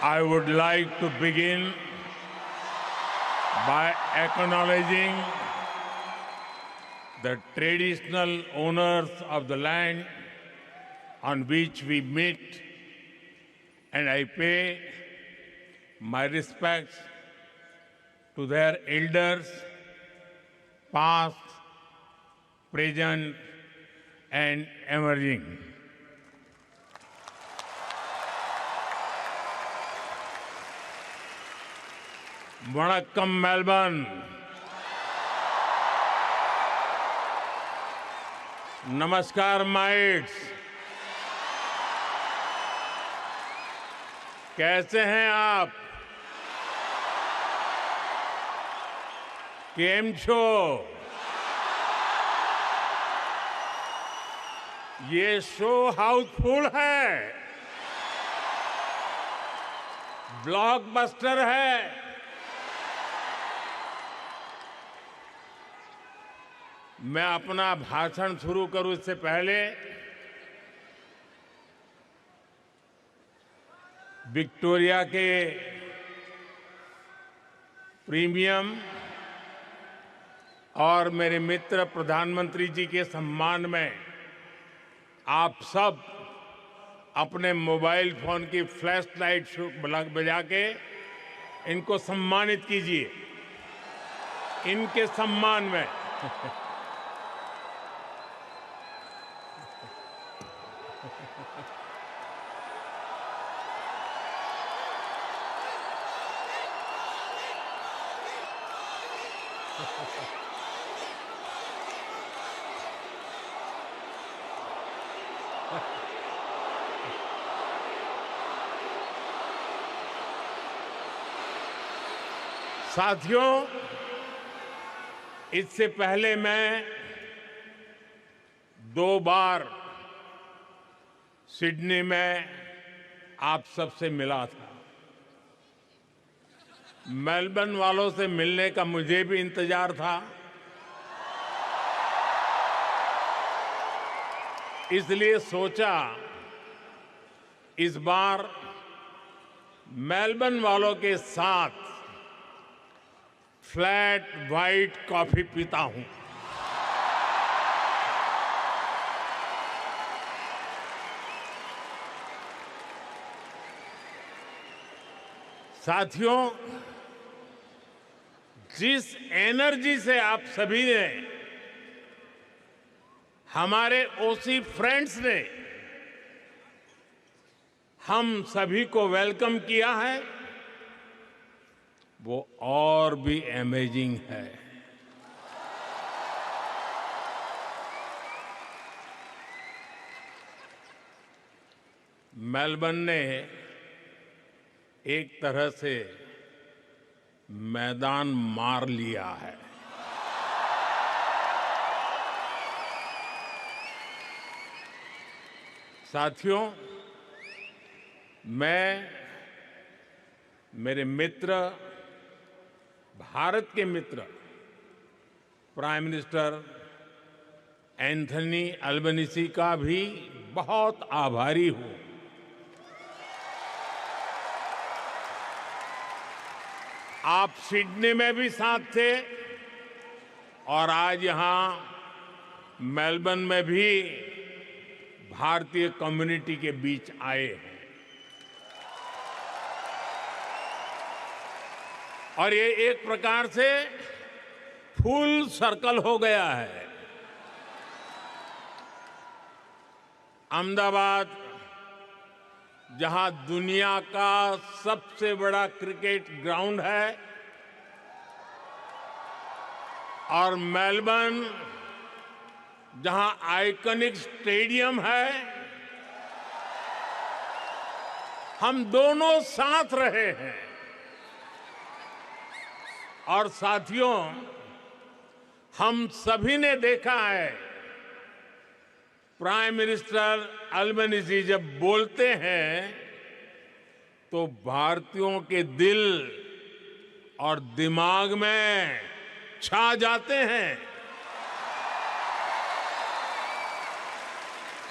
I would like to begin by acknowledging the traditional owners of the land on which we meet, and I pay my respects to their elders, past, present, and emerging. Vanakkam, Melbourne. नमस्कार mites, कैसे हैं आप? केम छो? ये show Housefull है, blockbuster है। मैं अपना भाषण शुरू करूं इससे पहले विक्टोरिया के प्रीमियम और मेरे मित्र प्रधानमंत्री जी के सम्मान में आप सब अपने मोबाइल फोन की फ्लैश लाइट बजा के इनको सम्मानित कीजिए। इनके सम्मान में साथियों, इससे पहले मैं 2 बार सिडनी में आप सबसे मिला था। मेलबर्न वालों से मिलने का मुझे भी इंतजार था, इसलिए सोचा इस बार मेलबर्न वालों के साथ फ्लैट व्हाइट कॉफी पीता हूं। साथियों, जिस एनर्जी से आप सभी ने, हमारे ओसी फ्रेंड्स ने हम सभी को वेलकम किया है, वो और भी अमेजिंग है। मेलबर्न ने एक तरह से मैदान मार लिया है। साथियों, मैं मेरे मित्र, भारत के मित्र प्राइम मिनिस्टर एंथनी अल्बनीज़ी का भी बहुत आभारी हूं। आप सिडनी में भी साथ थे और आज यहां मेलबर्न में भी भारतीय कम्युनिटी के बीच आए हैं। और ये एक प्रकार से फुल सर्कल हो गया है। अहमदाबाद, जहां दुनिया का सबसे बड़ा क्रिकेट ग्राउंड है, और मेलबर्न, जहां आइकॉनिक स्टेडियम है, हम दोनों साथ रहे हैं। और साथियों, हम सभी ने देखा है, प्राइम मिनिस्टर अल्बनीज़ी जब बोलते हैं तो भारतीयों के दिल और दिमाग में छा जाते हैं।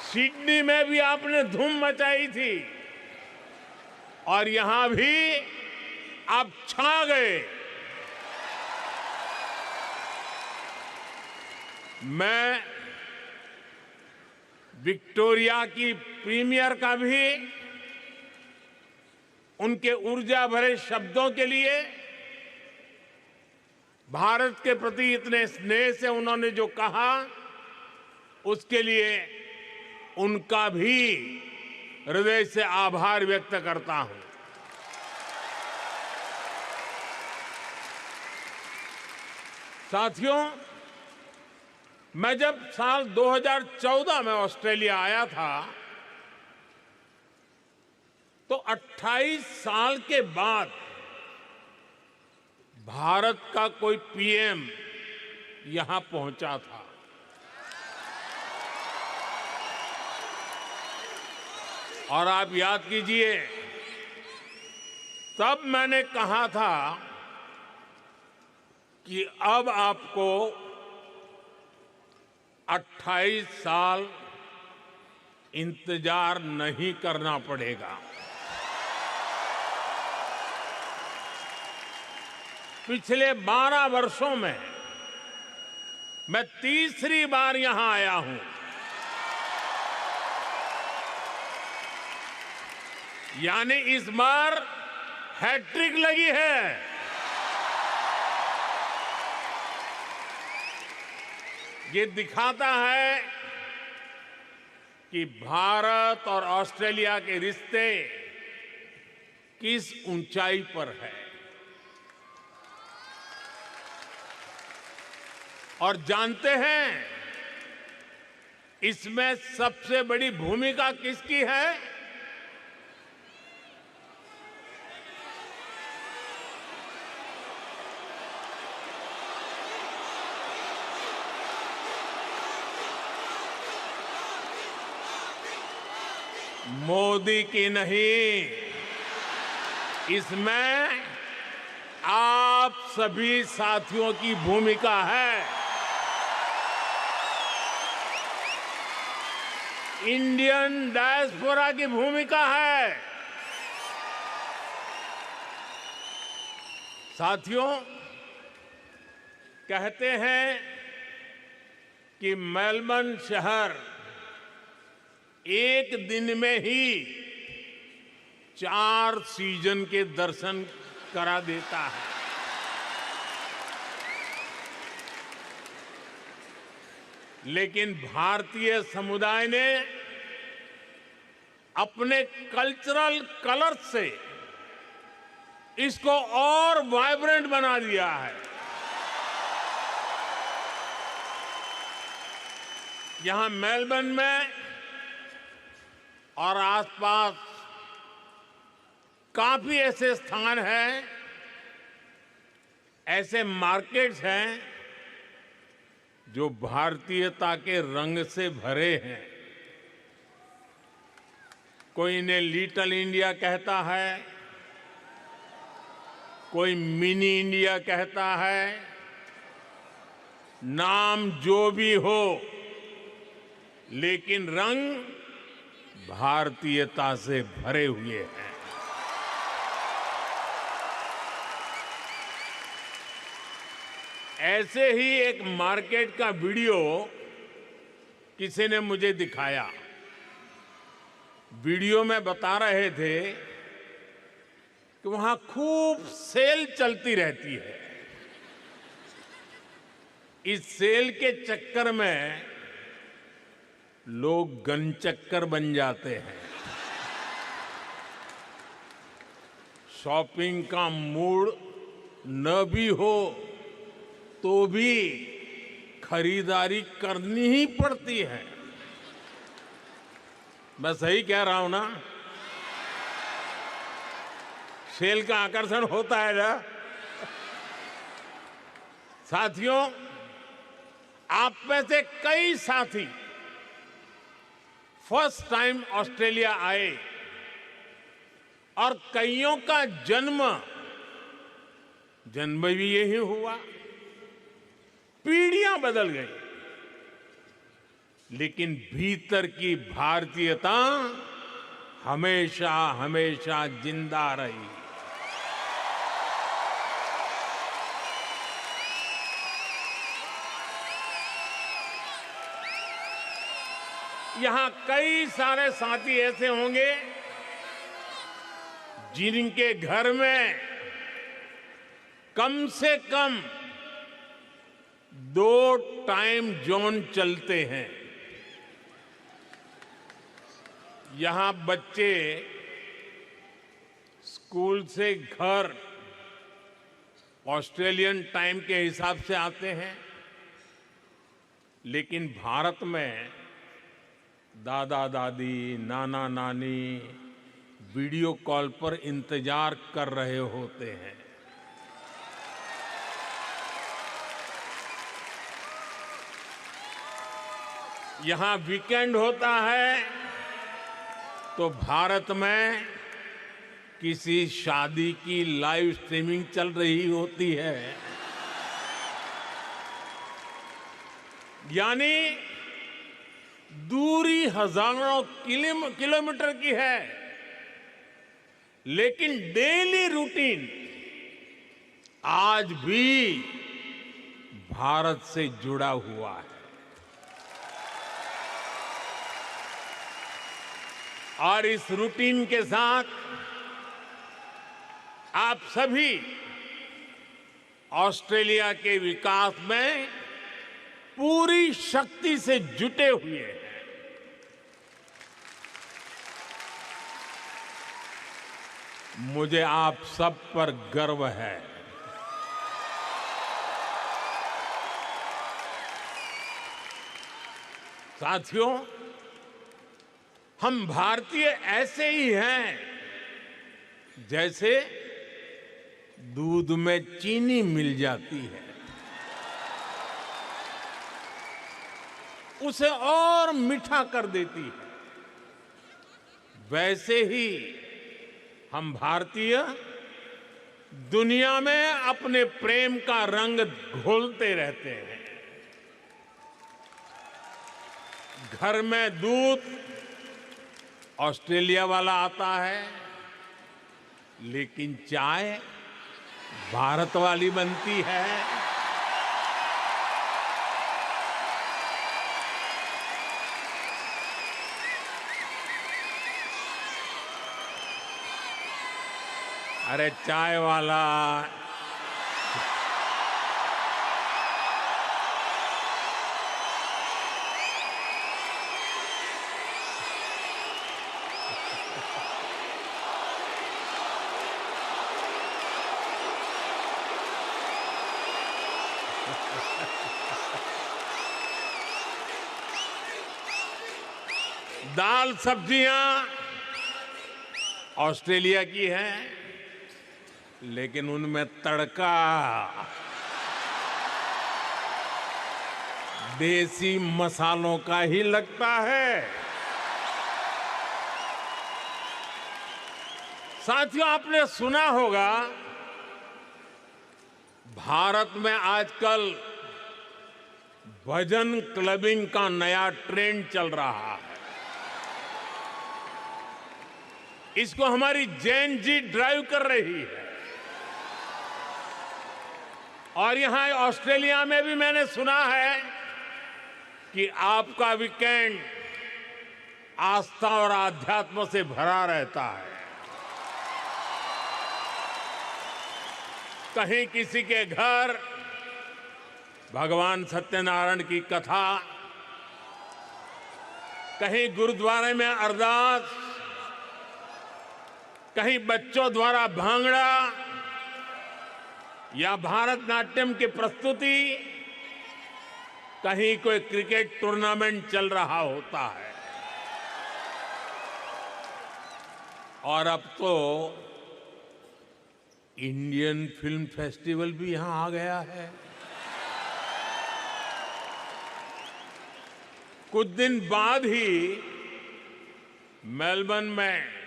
सिडनी में भी आपने धूम मचाई थी और यहां भी आप छा गए। मैं विक्टोरिया की प्रीमियर का भी उनके ऊर्जा भरे शब्दों के लिए, भारत के प्रति इतने स्नेह से उन्होंने जो कहा, उसके लिए उनका भी हृदय से आभार व्यक्त करता हूं। साथियों, मैं जब साल 2014 में ऑस्ट्रेलिया आया था, तो 28 साल के बाद भारत का कोई पीएम यहां पहुंचा था। और आप याद कीजिए, तब मैंने कहा था कि अब आपको 28 साल इंतजार नहीं करना पड़ेगा। पिछले 12 वर्षों में मैं तीसरी बार यहां आया हूं। यानी इस बार हैट्रिक लगी है। ये दिखाता है कि भारत और ऑस्ट्रेलिया के रिश्ते किस ऊंचाई पर है। और जानते हैं, इसमें सबसे बड़ी भूमिका किसकी है? मोदी की नहीं, इसमें आप सभी साथियों की भूमिका है। इंडियन डायस्पोरा की भूमिका है। साथियों, कहते हैं कि मेलबर्न शहर एक दिन में ही 4 सीजन के दर्शन करा देता है। लेकिन भारतीय समुदाय ने अपने कल्चरल कलर से इसको और वाइब्रेंट बना दिया है। यहां मेलबर्न में और आसपास काफी ऐसे स्थान हैं, ऐसे मार्केट्स हैं जो भारतीयता के रंग से भरे हैं। कोई इन्हें लिटिल इंडिया कहता है, कोई मिनी इंडिया कहता है। नाम जो भी हो, लेकिन रंग भारतीयता से भरे हुए हैं। ऐसे ही एक मार्केट का वीडियो किसी ने मुझे दिखाया। वीडियो में बता रहे थे कि वहां खूब सेल चलती रहती है। इस सेल के चक्कर में लोग गनचक्कर बन जाते हैं। शॉपिंग का मूड न भी हो तो भी खरीदारी करनी ही पड़ती है। मैं सही कह रहा हूं ना? सेल का आकर्षण होता है ना? साथियों, आप में से कई साथी फर्स्ट टाइम ऑस्ट्रेलिया आए और कईयों का जन्म भी यही हुआ। पीढ़ियां बदल गई, लेकिन भीतर की भारतीयता हमेशा हमेशा जिंदा रही। यहां कई सारे साथी ऐसे होंगे जिनके घर में कम से कम 2 टाइम जोन चलते हैं। यहां बच्चे स्कूल से घर ऑस्ट्रेलियन टाइम के हिसाब से आते हैं, लेकिन भारत में दादा दादी, नाना नानी वीडियो कॉल पर इंतजार कर रहे होते हैं। यहां वीकेंड होता है तो भारत में किसी शादी की लाइव स्ट्रीमिंग चल रही होती है। यानी दूरी हजारों किलोमीटर की है, लेकिन डेली रूटीन आज भी भारत से जुड़ा हुआ है। और इस रूटीन के साथ आप सभी ऑस्ट्रेलिया के विकास में पूरी शक्ति से जुटे हुए हैं। मुझे आप सब पर गर्व है। साथियों, हम भारतीय ऐसे ही हैं जैसे दूध में चीनी मिल जाती है, उसे और मीठा कर देती है। वैसे ही हम भारतीय दुनिया में अपने प्रेम का रंग घोलते रहते हैं। घर में दूध ऑस्ट्रेलिया वाला आता है, लेकिन चाय भारत वाली बनती है। अरे चाय वाला दाल सब्जियां ऑस्ट्रेलिया की हैं, लेकिन उनमें तड़का देसी मसालों का ही लगता है। साथियों, आपने सुना होगा भारत में आजकल भजन क्लबिंग का नया ट्रेंड चल रहा है। इसको हमारी जैन जी ड्राइव कर रही है। और यहां ऑस्ट्रेलिया में भी मैंने सुना है कि आपका वीकेंड आस्था और आध्यात्म से भरा रहता है। कहीं किसी के घर भगवान सत्यनारायण की कथा, कहीं गुरुद्वारे में अरदास, कहीं बच्चों द्वारा भांगड़ा या भारतनाट्यम की प्रस्तुति, कहीं कोई क्रिकेट टूर्नामेंट चल रहा होता है। और अब तो इंडियन फिल्म फेस्टिवल भी यहां आ गया है। कुछ दिन बाद ही मेलबर्न में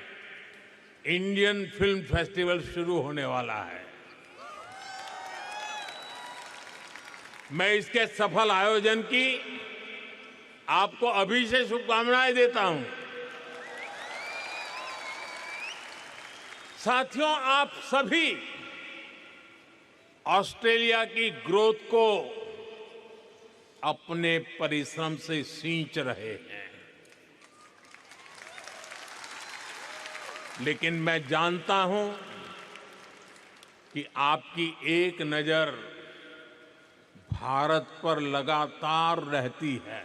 इंडियन फिल्म फेस्टिवल शुरू होने वाला है। मैं इसके सफल आयोजन की आपको अभी से शुभकामनाएं देता हूं। साथियों, आप सभी ऑस्ट्रेलिया की ग्रोथ को अपने परिश्रम से सींच रहे हैं, लेकिन मैं जानता हूं कि आपकी एक नजर भारत पर लगातार रहती है।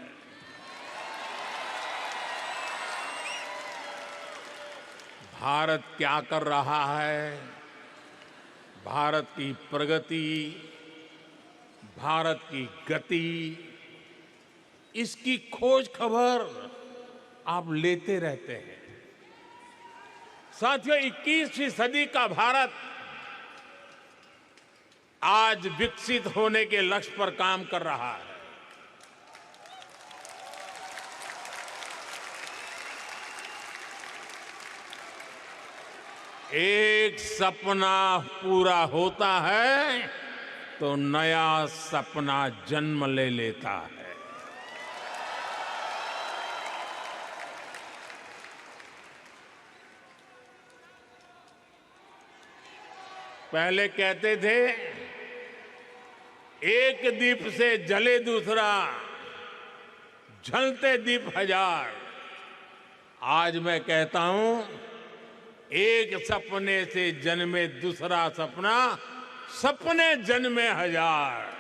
भारत क्या कर रहा है, भारत की प्रगति, भारत की गति, इसकी खोज खबर आप लेते रहते हैं। साथियों, 21वीं सदी का भारत आज विकसित होने के लक्ष्य पर काम कर रहा है। एक सपना पूरा होता है तो नया सपना जन्म ले लेता है। पहले कहते थे, एक दीप से जले दूसरा, जलते दीप हजार। आज मैं कहता हूं, एक सपने से जन्मे दूसरा सपना, सपने जन्मे हजार।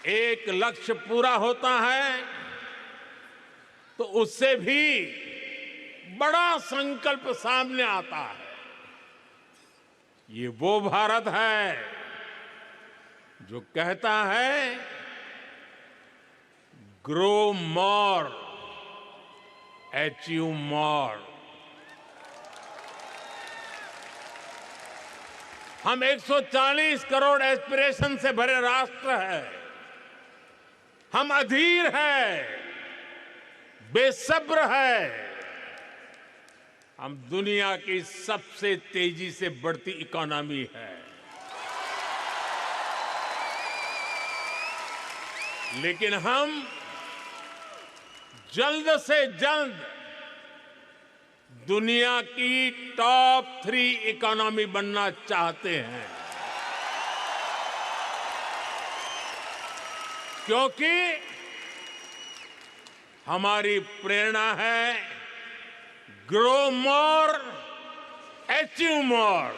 एक लक्ष्य पूरा होता है तो उससे भी बड़ा संकल्प सामने आता है। ये वो भारत है जो कहता है, ग्रो मोर, अचीव मोर। हम 140 करोड़ एस्पिरेशन से भरे राष्ट्र है। हम अधीर है, बेसब्र है। हम दुनिया की सबसे तेजी से बढ़ती इकोनॉमी है, लेकिन हम जल्द से जल्द दुनिया की टॉप 3 इकोनॉमी बनना चाहते हैं, क्योंकि हमारी प्रेरणा है, grow more, achieve more.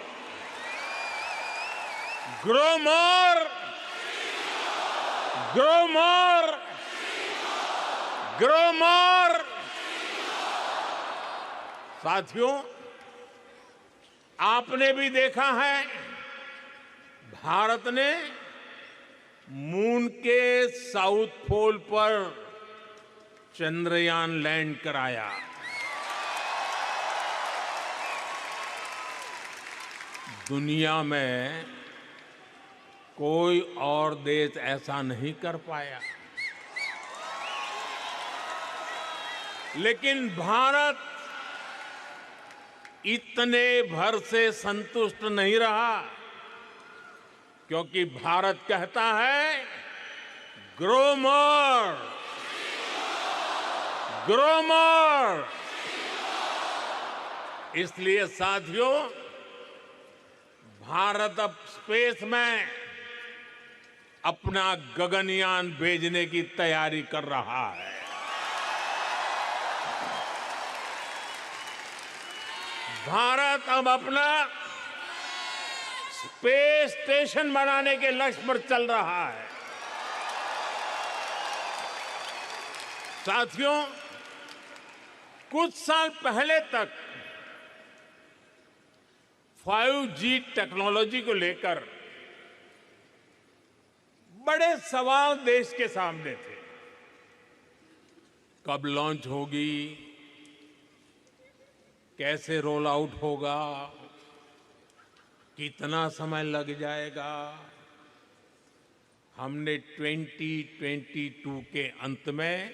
Grow more, grow more, grow more. साथियों, आपने भी देखा है, भारत ने मून के साउथ पोल पर चंद्रयान लैंड कराया। दुनिया में कोई और देश ऐसा नहीं कर पाया, लेकिन भारत इतने भर से संतुष्ट नहीं रहा, क्योंकि भारत कहता है, ग्रो मोर, ग्रो मोर। इसलिए साथियों, भारत अब स्पेस में अपना गगनयान भेजने की तैयारी कर रहा है। भारत अब अपना स्पेस स्टेशन बनाने के लक्ष्य पर चल रहा है। साथियों, कुछ साल पहले तक 5G टेक्नोलॉजी को लेकर बड़े सवाल देश के सामने थे। कब लॉन्च होगी, कैसे रोल आउट होगा, कितना समय लग जाएगा। हमने 2022 के अंत में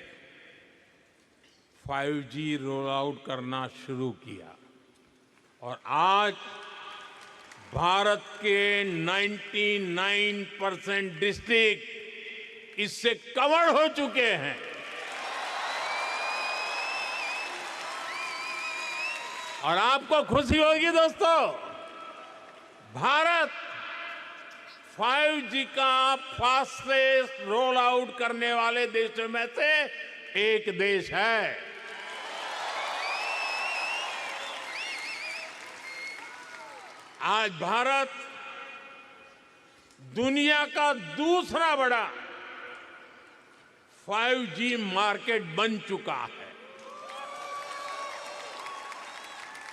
5G रोल आउट करना शुरू किया और आज भारत के 99% डिस्ट्रिक्ट इससे कवर हो चुके हैं। और आपको खुशी होगी दोस्तों, भारत 5G का फास्टेस्ट रोल आउट करने वाले देशों में से एक देश है। आज भारत दुनिया का दूसरा बड़ा 5G मार्केट बन चुका है।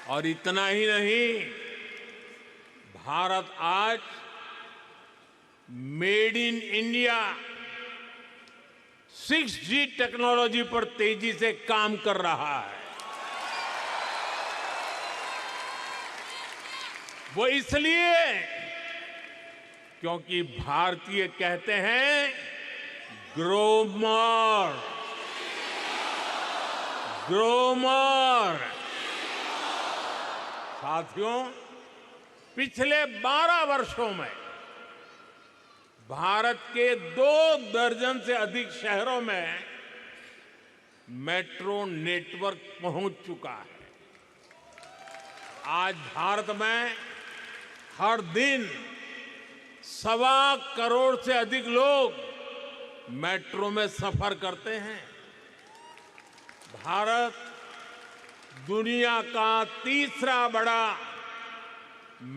और इतना ही नहीं, भारत आज made in India 6G technology पर तेजी से काम कर रहा है। वो इसलिए क्योंकि भारतीय कहते हैं ग्रो मोर, ग्रो मोर। साथियों, पिछले 12 वर्षों में भारत के 2 दर्जन से अधिक शहरों में मेट्रो नेटवर्क पहुंच चुका है। आज भारत में हर दिन 1.25 करोड़ से अधिक लोग मेट्रो में सफर करते हैं। भारत दुनिया का तीसरा बड़ा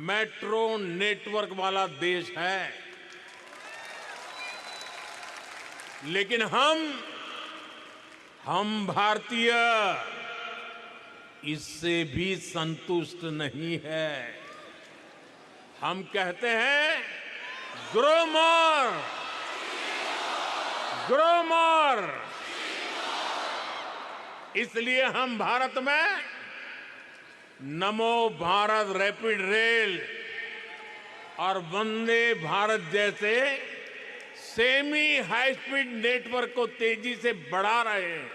मेट्रो नेटवर्क वाला देश है। लेकिन हम भारतीय इससे भी संतुष्ट नहीं है। हम कहते हैं ग्रो मोर, ग्रो मोर। इसलिए हम भारत में नमो भारत रैपिड रेल और वंदे भारत जैसे सेमी हाई स्पीड नेटवर्क को तेजी से बढ़ा रहे हैं।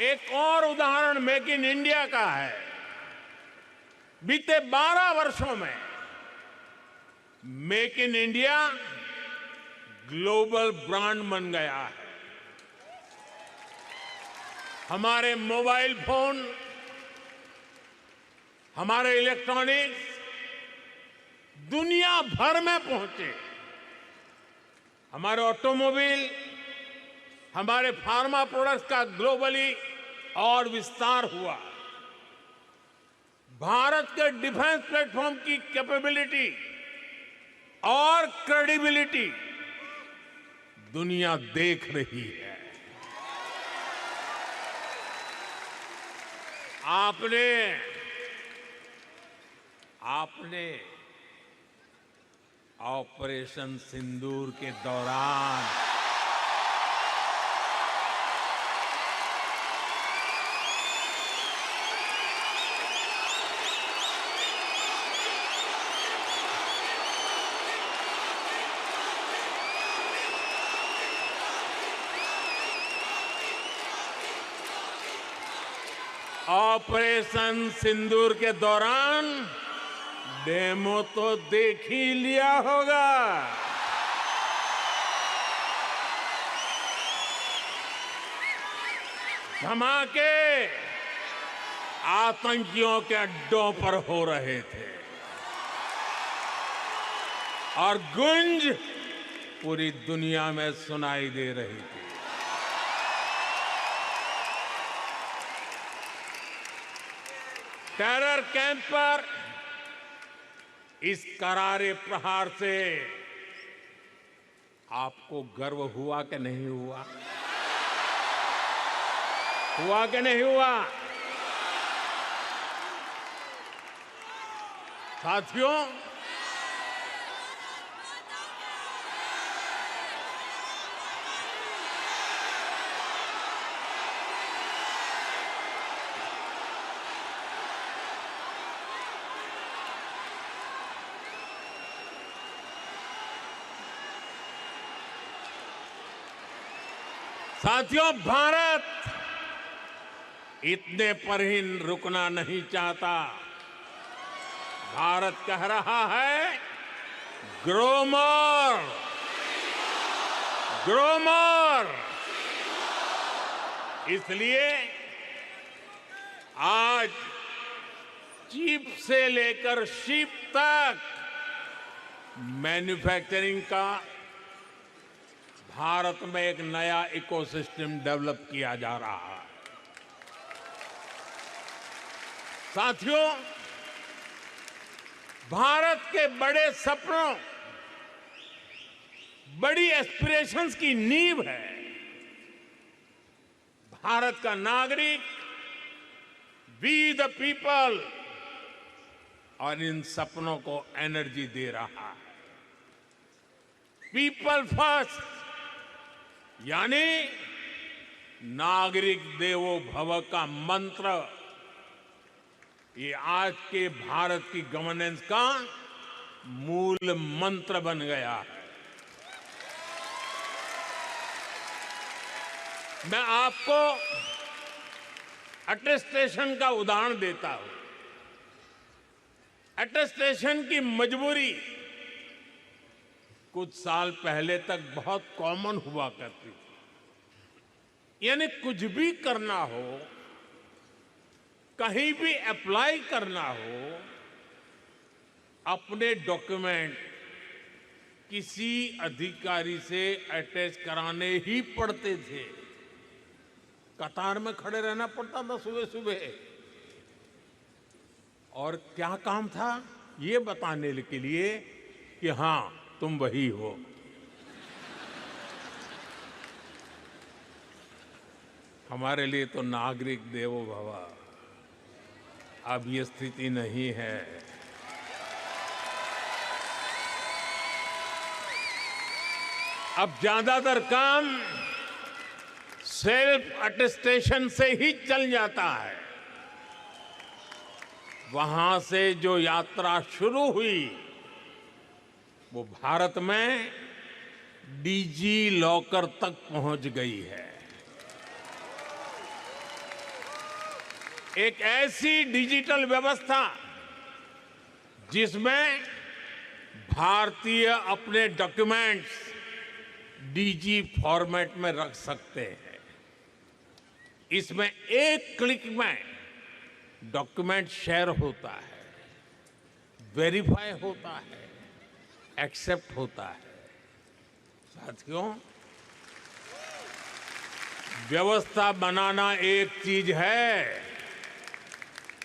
एक और उदाहरण मेक इन इंडिया का है। बीते 12 वर्षों में make in India global brand बन गया है। हमारे मोबाइल फोन, हमारे इलेक्ट्रॉनिक्स दुनिया भर में पहुंचे। हमारे ऑटोमोबाइल, हमारे फार्मा प्रोडक्ट्स का ग्लोबली और विस्तार हुआ। भारत के डिफेंस प्लेटफॉर्म की कैपेबिलिटी और क्रेडिबिलिटी दुनिया देख रही है। आपने ऑपरेशन सिंदूर के दौरान ऑपरेशन सिंदूर के दौरान डेमो तो देख ही लिया होगा। धमाके आतंकियों के अड्डों पर हो रहे थे और गूंज पूरी दुनिया में सुनाई दे रही थी। टेरर कैंप पर इस करारे प्रहार से आपको गर्व हुआ कि नहीं हुआ? हुआ कि नहीं हुआ? साथियों, भारत इतने पर ही रुकना नहीं चाहता। भारत कह रहा है ग्रो मोर, ग्रो मोर। इसलिए आज चिप से लेकर शिप तक मैन्युफैक्चरिंग का भारत में एक नया इकोसिस्टम डेवलप किया जा रहा है। साथियों, भारत के बड़े सपनों, बड़ी एस्पिरेशंस की नींव है भारत का नागरिक, वी द पीपल, और इन सपनों को एनर्जी दे रहा है। पीपल फर्स्ट, यानी नागरिक देवो भव का मंत्र, ये आज के भारत की गवर्नेंस का मूल मंत्र बन गया है। मैं आपको अटेस्टेशन का उदाहरण देता हूं। अटेस्टेशन की मजबूरी कुछ साल पहले तक बहुत कॉमन हुआ करती थी। यानी कुछ भी करना हो, कहीं भी अप्लाई करना हो, अपने डॉक्यूमेंट किसी अधिकारी से अटैच कराने ही पड़ते थे। कतार में खड़े रहना पड़ता था सुबह सुबह, और क्या काम था? ये बताने के लिए कि हां, तुम वही हो। हमारे लिए तो नागरिक देवो भव अब ये स्थिति नहीं है। अब ज्यादातर काम सेल्फ अटेस्टेशन से ही चल जाता है। वहां से जो यात्रा शुरू हुई वो भारत में डीजी लॉकर तक पहुंच गई है। एक ऐसी डिजिटल व्यवस्था जिसमें भारतीय अपने डॉक्यूमेंट्स डीजी फॉर्मेट में रख सकते हैं। इसमें एक क्लिक में डॉक्यूमेंट शेयर होता है, वेरीफाई होता है, एक्सेप्ट होता है। साथियों, व्यवस्था बनाना एक चीज है,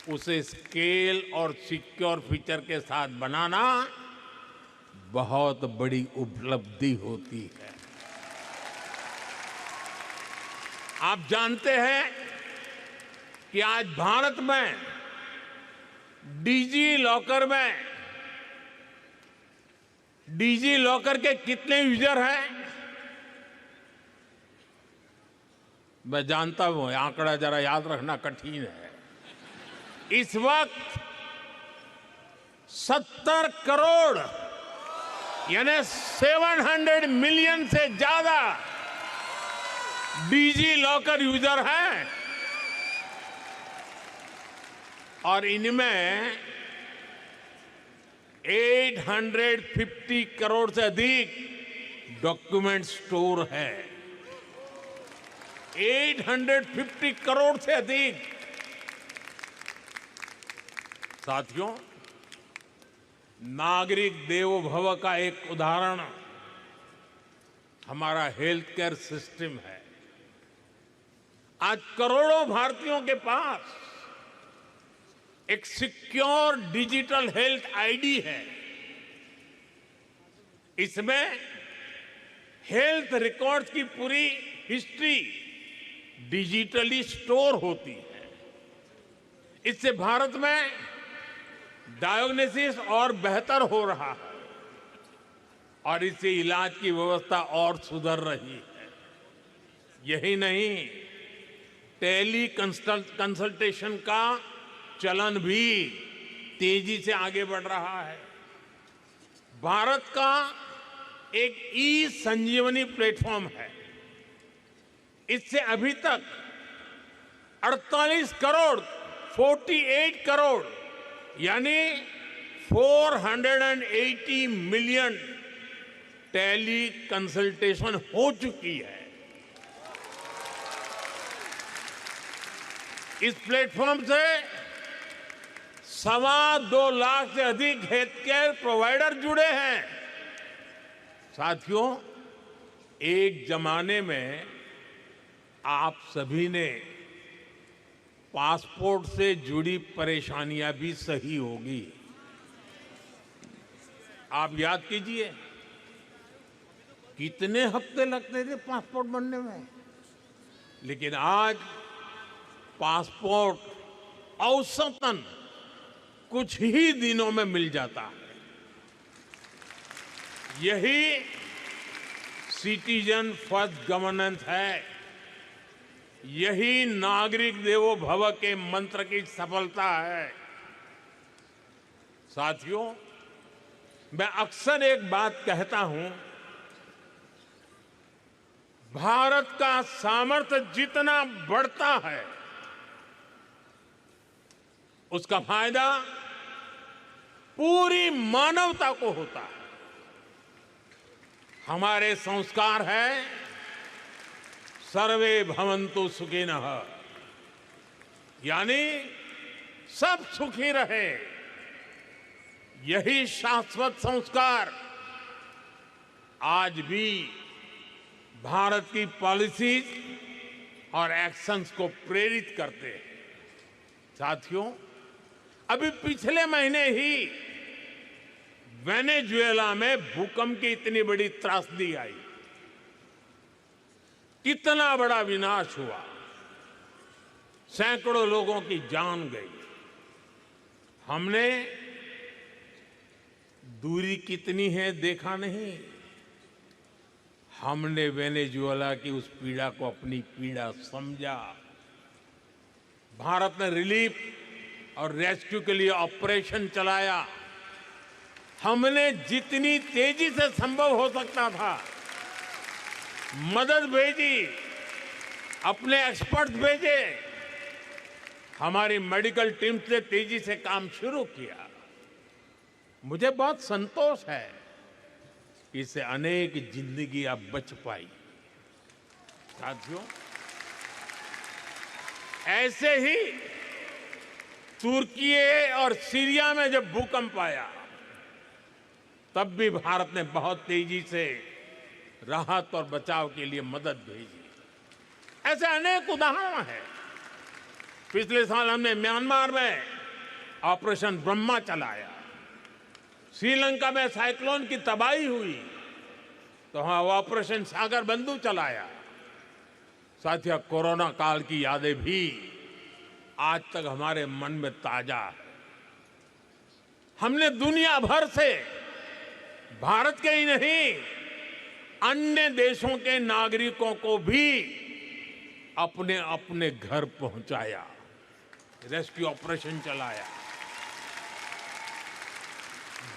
उसे स्केल और सिक्योर फीचर के साथ बनाना बहुत बड़ी उपलब्धि होती है। आप जानते हैं कि आज भारत में डिजी लॉकर के कितने यूजर हैं? मैं जानता हूं आंकड़ा जरा याद रखना कठिन है। इस वक्त 70 करोड़ यानी 700 मिलियन से ज्यादा डिजी लॉकर यूजर हैं, और इनमें 850 करोड़ से अधिक डॉक्यूमेंट स्टोर है। 850 करोड़ से अधिक। साथियों, नागरिक देवो भव का एक उदाहरण हमारा हेल्थ केयर सिस्टम है। आज करोड़ों भारतीयों के पास एक सिक्योर डिजिटल हेल्थ आईडी है। इसमें हेल्थ रिकॉर्ड्स की पूरी हिस्ट्री डिजिटली स्टोर होती है। इससे भारत में डायग्नोसिस और बेहतर हो रहा है, और इससे इलाज की व्यवस्था और सुधर रही है। यही नहीं, टेली कंसल्टेशन का चलन भी तेजी से आगे बढ़ रहा है। भारत का एक ई संजीवनी प्लेटफॉर्म है। इससे अभी तक 48 करोड़ यानी 480 मिलियन टेली कंसल्टेशन हो चुकी है। इस प्लेटफॉर्म से 2.25 लाख से अधिक हेल्थ केयर प्रोवाइडर जुड़े हैं। साथियों, एक जमाने में आप सभी ने पासपोर्ट से जुड़ी परेशानियां भी सही होगी। आप याद कीजिए, कितने हफ्ते लगते थे पासपोर्ट बनने में, लेकिन आज पासपोर्ट औसतन कुछ ही दिनों में मिल जाता है। यही सिटीजन फर्स्ट गवर्नेंस है, यही नागरिक देवो भव के मंत्र की सफलता है। साथियों, मैं अक्सर एक बात कहता हूं, भारत का सामर्थ्य जितना बढ़ता है उसका फायदा पूरी मानवता को होता है। हमारे संस्कार है सर्वे भवन्तु सुखिनः, यानी सब सुखी रहे। यही शाश्वत संस्कार आज भी भारत की पॉलिसीज और एक्शंस को प्रेरित करते हैं। साथियों, अभी पिछले महीने ही वेनेजुएला में भूकंप की इतनी बड़ी त्रासदी आई, कितना बड़ा विनाश हुआ, सैकड़ों लोगों की जान गई। हमने दूरी कितनी है देखा नहीं, हमने वेनेजुएला की उस पीड़ा को अपनी पीड़ा समझा। भारत ने रिलीफ और रेस्क्यू के लिए ऑपरेशन चलाया। हमने जितनी तेजी से संभव हो सकता था मदद भेजी, अपने एक्सपर्ट्स भेजे, हमारी मेडिकल टीम ने तेजी से काम शुरू किया। मुझे बहुत संतोष है कि इससे अनेक जिंदगियां बच पाई। साथियों, ऐसे ही तुर्की और सीरिया में जब भूकंप आया तब भी भारत ने बहुत तेजी से राहत और बचाव के लिए मदद भेजी। ऐसे अनेक उदाहरण हैं। पिछले साल हमने म्यांमार में ऑपरेशन ब्रह्मा चलाया। श्रीलंका में साइक्लोन की तबाही हुई तो वहां ऑपरेशन सागर बंधु चलाया। साथियों, कोरोना काल की यादें भी आज तक हमारे मन में ताजा है। हमने दुनिया भर से भारत के ही नहीं अन्य देशों के नागरिकों को भी अपने अपने घर पहुंचाया, रेस्क्यू ऑपरेशन चलाया,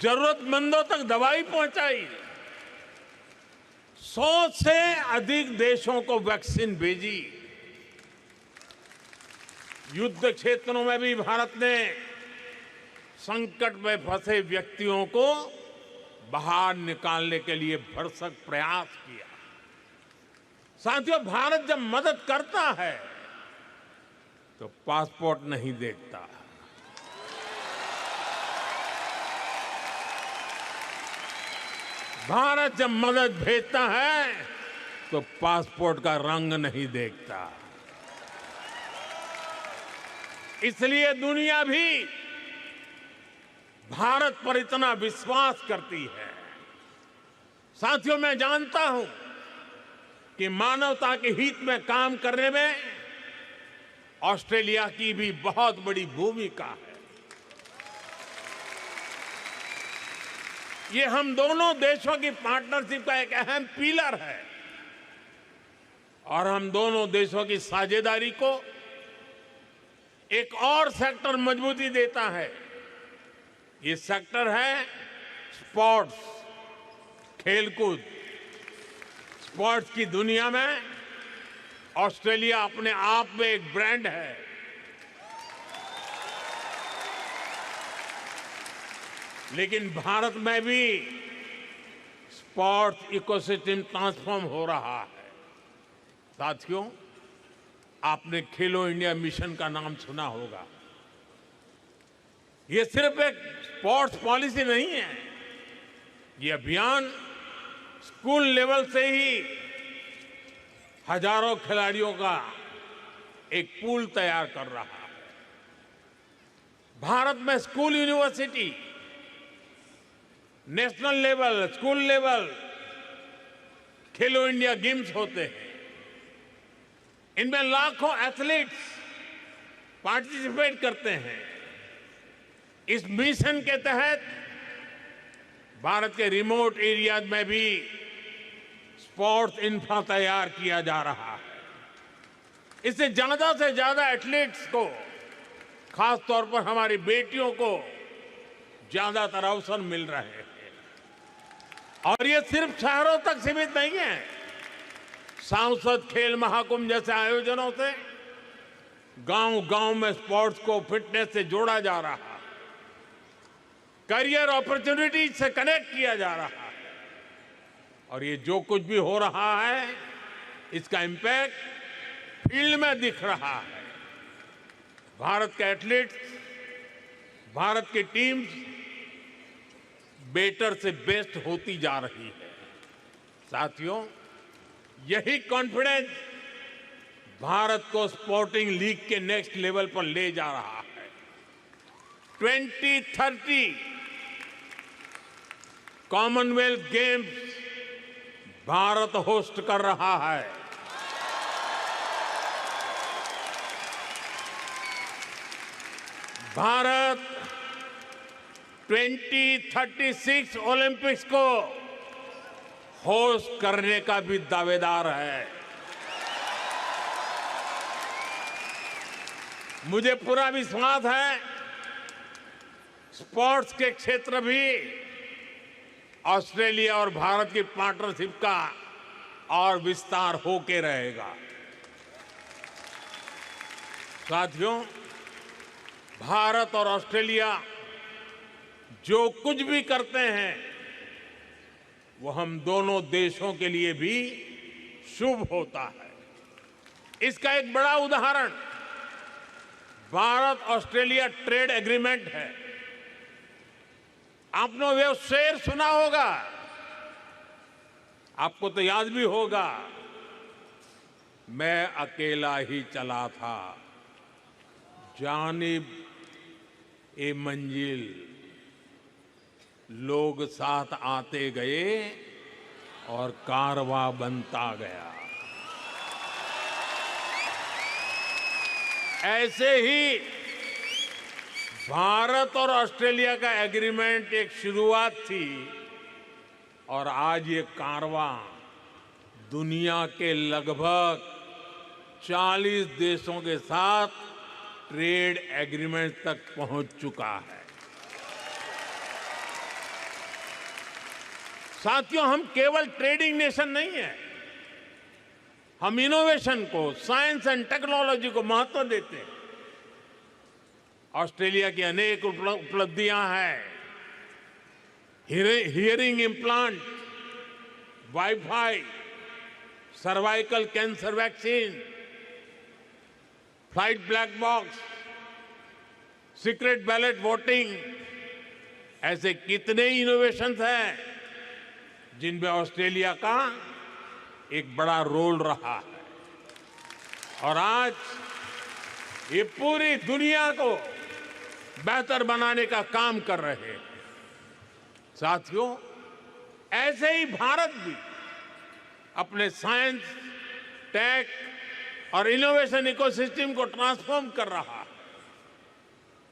जरूरतमंदों तक दवाई पहुंचाई। 100 से अधिक देशों को वैक्सीन भेजी। युद्ध क्षेत्रों में भी भारत ने संकट में फंसे व्यक्तियों को बाहर निकालने के लिए भरसक प्रयास किया। साथियों, भारत जब मदद करता है तो पासपोर्ट नहीं देखता। भारत जब मदद भेजता है तो पासपोर्ट का रंग नहीं देखता। इसलिए दुनिया भी भारत पर इतना विश्वास करती है। साथियों, मैं जानता हूं कि मानवता के हित में काम करने में ऑस्ट्रेलिया की भी बहुत बड़ी भूमिका है। ये हम दोनों देशों की पार्टनरशिप का एक अहम पिलर है और हम दोनों देशों की साझेदारी को एक और सेक्टर मजबूती देता है। ये सेक्टर है स्पोर्ट्स, खेलकूद। स्पोर्ट्स की दुनिया में ऑस्ट्रेलिया अपने आप में एक ब्रांड है। लेकिन भारत में भी स्पोर्ट्स इकोसिस्टम ट्रांसफॉर्म हो रहा है। साथियों, आपने खेलो इंडिया मिशन का नाम सुना होगा। ये सिर्फ एक स्पोर्ट्स पॉलिसी नहीं है, ये अभियान स्कूल लेवल से ही हजारों खिलाड़ियों का एक पूल तैयार कर रहा है। भारत में school, university, national level, school level खेलो इंडिया गेम्स होते हैं। इनमें लाखों एथलीट्स पार्टिसिपेट करते हैं। इस मिशन के तहत भारत के रिमोट एरियाज में भी स्पोर्ट्स इंफ्रा तैयार किया जा रहा है। इससे ज्यादा से ज्यादा एथलीट्स को, खासतौर पर हमारी बेटियों को ज्यादातर अवसर मिल रहे हैं। और ये सिर्फ शहरों तक सीमित नहीं है। सांसद खेल महाकुंभ जैसे आयोजनों से गांव-गांव में स्पोर्ट्स को फिटनेस से जोड़ा जा रहा है, करियर अपॉर्चुनिटीज से कनेक्ट किया जा रहा है। और ये जो कुछ भी हो रहा है, इसका इंपैक्ट फील्ड में दिख रहा है। भारत के एथलीट्स, भारत की टीम्स बेटर से बेस्ट होती जा रही है। साथियों, यही कॉन्फिडेंस भारत को स्पोर्टिंग लीग के नेक्स्ट लेवल पर ले जा रहा है। 2030 कॉमनवेल्थ गेम्स भारत होस्ट कर रहा है। भारत 2036 ओलंपिक्स को होस्ट करने का भी दावेदार है। मुझे पूरा विश्वास है, स्पोर्ट्स के क्षेत्र भी ऑस्ट्रेलिया और भारत की पार्टनरशिप का और विस्तार होके रहेगा। साथियों, भारत और ऑस्ट्रेलिया जो कुछ भी करते हैं, वो हम दोनों देशों के लिए भी शुभ होता है। इसका एक बड़ा उदाहरण भारत ऑस्ट्रेलिया ट्रेड एग्रीमेंट है। आपने वो शेर सुना होगा, आपको तो याद भी होगा, मैं अकेला ही चला था, जानिब ए मंजिल, लोग साथ आते गए और कारवां बनता गया। ऐसे ही भारत और ऑस्ट्रेलिया का एग्रीमेंट एक शुरुआत थी और आज ये कारवां दुनिया के लगभग 40 देशों के साथ ट्रेड एग्रीमेंट तक पहुंच चुका है। साथियों, हम केवल ट्रेडिंग नेशन नहीं है, हम इनोवेशन को, साइंस एंड टेक्नोलॉजी को महत्व देते हैं। ऑस्ट्रेलिया की अनेक उपलब्धियां हैं। Hearing implant, wifi, cervical cancer vaccine, flight black box, secret ballot voting, ऐसे कितने इनोवेशंस हैं जिनमें ऑस्ट्रेलिया का एक बड़ा रोल रहा है। और आज ये पूरी दुनिया को बेहतर बनाने का काम कर रहे हैं। साथियों, ऐसे ही भारत भी अपने साइंस, टेक और इनोवेशन इकोसिस्टम को ट्रांसफॉर्म कर रहा है।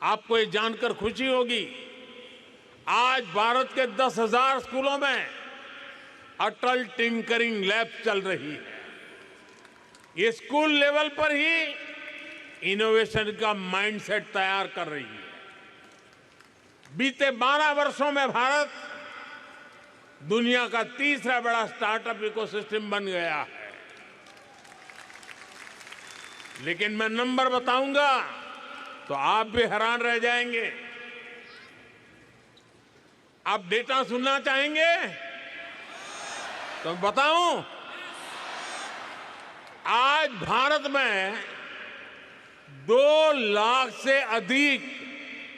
आपको ये जानकर खुशी होगी, आज भारत के 10,000 स्कूलों में अटल टिंकरिंग लैब चल रही है। ये स्कूल लेवल पर ही इनोवेशन का माइंडसेट तैयार कर रही है। बीते 12 वर्षों में भारत दुनिया का तीसरा बड़ा स्टार्टअप इकोसिस्टम बन गया है। लेकिन मैं नंबर बताऊंगा तो आप भी हैरान रह जाएंगे। आप डेटा सुनना चाहेंगे तो बताऊं, आज भारत में 2 लाख से अधिक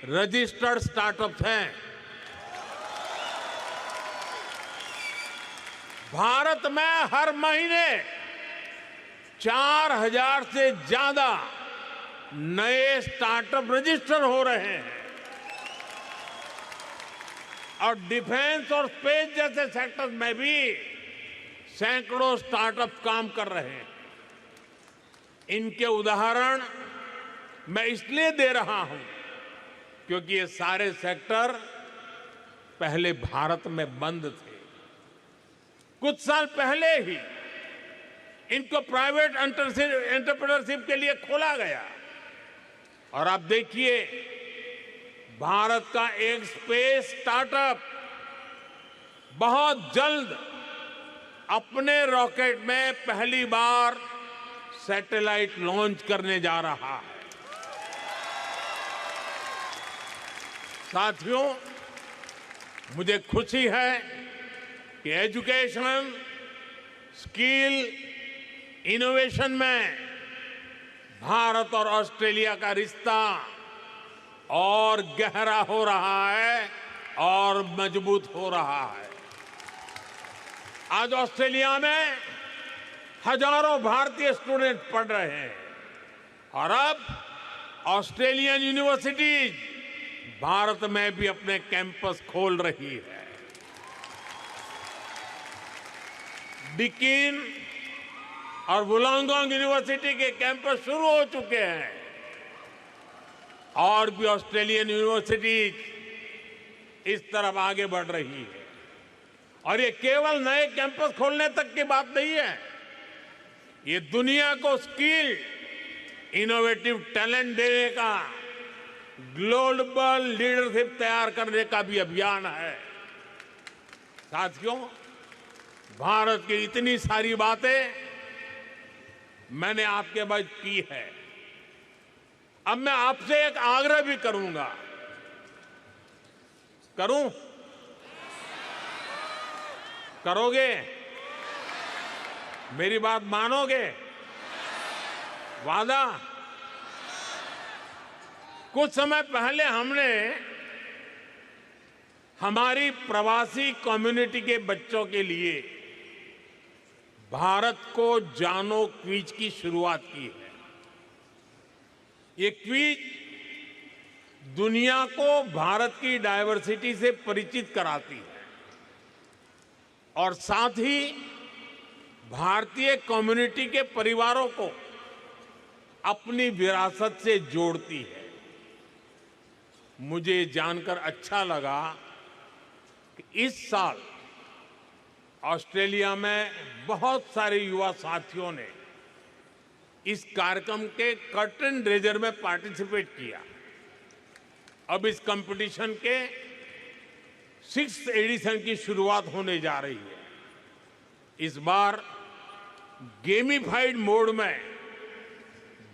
रजिस्टर्ड स्टार्टअप्स हैं। भारत में हर महीने 4000 से ज्यादा नए स्टार्टअप रजिस्टर हो रहे हैं और डिफेंस और स्पेस जैसे सेक्टर में भी सैकड़ों स्टार्टअप काम कर रहे हैं। इनके उदाहरण मैं इसलिए दे रहा हूं क्योंकि ये सारे सेक्टर पहले भारत में बंद थे। कुछ साल पहले ही इनको प्राइवेट एंटरप्रेन्योरशिप के लिए खोला गया और आप देखिए भारत का एक स्पेस स्टार्टअप बहुत जल्द अपने रॉकेट में पहली बार सैटेलाइट लॉन्च करने जा रहा है। साथियों, मुझे खुशी है कि एजुकेशन, स्किल, इनोवेशन में भारत और ऑस्ट्रेलिया का रिश्ता और गहरा हो रहा है और मजबूत हो रहा है। आज ऑस्ट्रेलिया में हजारों भारतीय स्टूडेंट पढ़ रहे हैं और अब ऑस्ट्रेलियन यूनिवर्सिटीज भारत में भी अपने कैंपस खोल रही है। डिकीन और वुलांगोंग यूनिवर्सिटी के कैंपस शुरू हो चुके हैं और भी ऑस्ट्रेलियन यूनिवर्सिटीज इस तरफ आगे बढ़ रही है। और ये केवल नए कैंपस खोलने तक की बात नहीं है, ये दुनिया को स्किल, इनोवेटिव टैलेंट देने का, ग्लोबल लीडरशिप तैयार करने का भी अभियान है। साथियों, भारत की इतनी सारी बातें मैंने आपके बाद की है। अब मैं आपसे एक आग्रह भी करूंगा। करूं? करोगे? मेरी बात मानोगे? वादा? कुछ समय पहले हमने हमारी प्रवासी कम्युनिटी के बच्चों के लिए भारत को जानो क्विज की शुरुआत की है। ये क्विज दुनिया को भारत की डायवर्सिटी से परिचित कराती है और साथ ही भारतीय कम्युनिटी के परिवारों को अपनी विरासत से जोड़ती है। मुझे जानकर अच्छा लगा कि इस साल ऑस्ट्रेलिया में बहुत सारे युवा साथियों ने इस कार्यक्रम के कर्टन रेजर में पार्टिसिपेट किया। अब इस कंपटीशन के 6th एडिशन की शुरुआत होने जा रही है। इस बार गेमिफाइड मोड में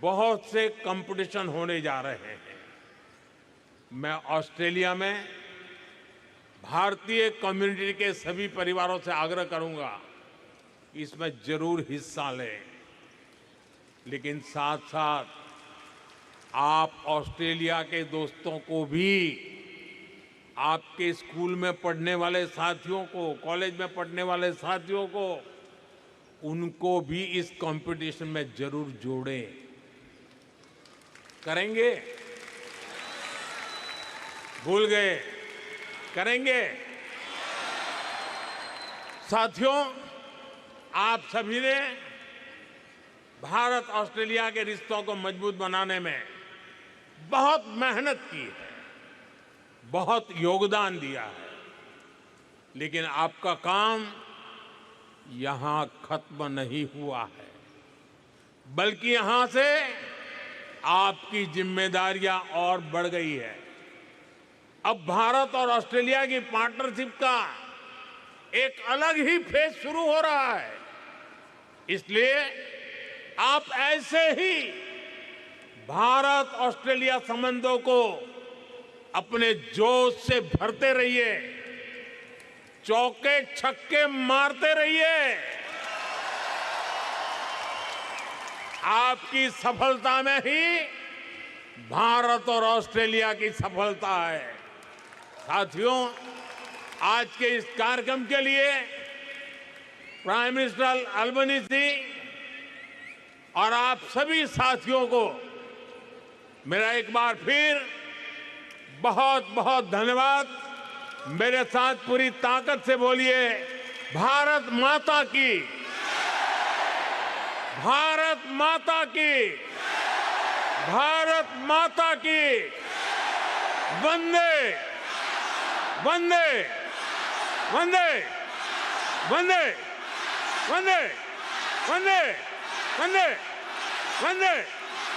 बहुत से कंपटीशन होने जा रहे हैं। मैं ऑस्ट्रेलिया में भारतीय कम्युनिटी के सभी परिवारों से आग्रह करूंगा कि इसमें जरूर हिस्सा लें, लेकिन साथ साथ आप ऑस्ट्रेलिया के दोस्तों को भी, आपके स्कूल में पढ़ने वाले साथियों को, कॉलेज में पढ़ने वाले साथियों को, उनको भी इस कंपटीशन में जरूर जोड़ें। करेंगे? भूल गए? करेंगे? साथियों, आप सभी ने भारत ऑस्ट्रेलिया के रिश्तों को मजबूत बनाने में बहुत मेहनत की है, बहुत योगदान दिया है, लेकिन आपका काम यहां खत्म नहीं हुआ है, बल्कि यहां से आपकी जिम्मेदारियां और बढ़ गई है। अब भारत और ऑस्ट्रेलिया की पार्टनरशिप का एक अलग ही फेज शुरू हो रहा है। इसलिए आप ऐसे ही भारत ऑस्ट्रेलिया संबंधों को अपने जोश से भरते रहिए, चौके छक्के मारते रहिए। आपकी सफलता में ही भारत और ऑस्ट्रेलिया की सफलता है। साथियों, आज के इस कार्यक्रम के लिए प्राइम मिनिस्टर अल्बनीज़ी और आप सभी साथियों को मेरा एक बार फिर बहुत बहुत धन्यवाद। मेरे साथ पूरी ताकत से बोलिए, भारत माता की, भारत माता की, भारत माता की, वंदे वंदे वंदे वंदे वंदे वंदे वंदे वंदे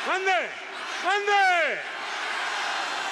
वंदे वंदे